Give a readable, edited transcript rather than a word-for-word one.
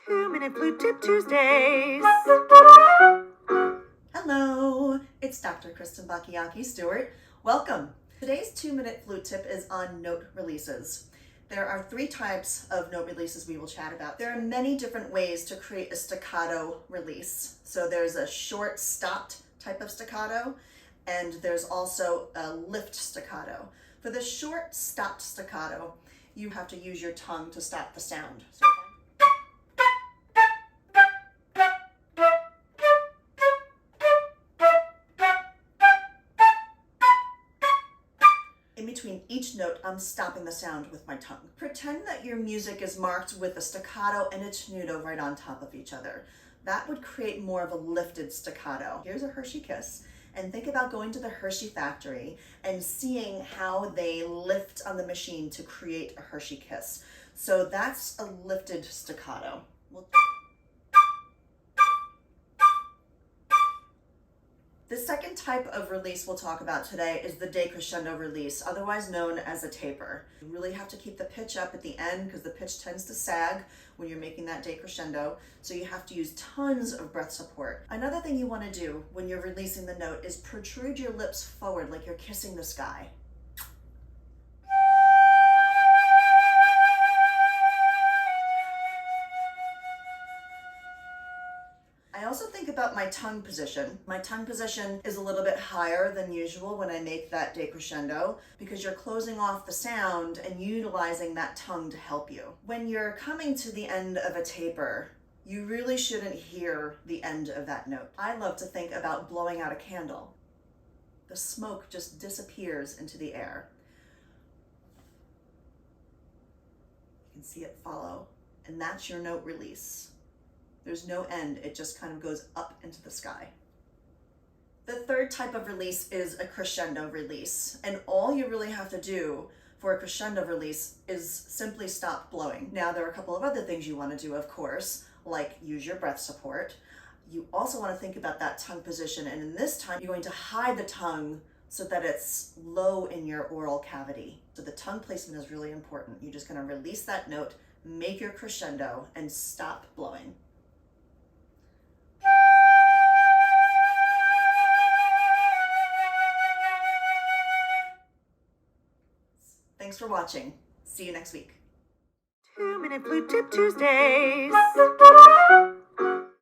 2-Minute Flute Tip Tuesdays. Hello, it's Dr. Kristen Bakayaki Stewart. Welcome. Today's 2-minute flute tip is on note releases. There are 3 types of note releases we will chat about. There are many different ways to create a staccato release. So there's a short stopped type of staccato, and there's also a lift staccato. For the short stopped staccato, you have to use your tongue to stop the sound. So in between each note, I'm stopping the sound with my tongue. Pretend that your music is marked with a staccato and a tenuto right on top of each other. That would create more of a lifted staccato. Here's a Hershey kiss. And think about going to the Hershey factory and seeing how they lift on the machine to create a Hershey kiss. So that's a lifted staccato. The second type of release we'll talk about today is the decrescendo release, otherwise known as a taper. You really have to keep the pitch up at the end because the pitch tends to sag when you're making that decrescendo, so you have to use tons of breath support. Another thing you want to do when you're releasing the note is protrude your lips forward like you're kissing the sky. I also think about my tongue position. My tongue position is a little bit higher than usual when I make that decrescendo because you're closing off the sound and utilizing that tongue to help you. When you're coming to the end of a taper, you really shouldn't hear the end of that note. I love to think about blowing out a candle. The smoke just disappears into the air. You can see it follow, and that's your note release. There's no end, it just kind of goes up into the sky. The third type of release is a crescendo release, and all you really have to do for a crescendo release is simply stop blowing. Now, there are a couple of other things you want to do, of course, like use your breath support. You also want to think about that tongue position, and in this time, you're going to hide the tongue so that it's low in your oral cavity. So the tongue placement is really important. You're just going to release that note, make your crescendo, and stop blowing. Thanks for watching. See you next week. 2-Minute Flute Tip Tuesdays.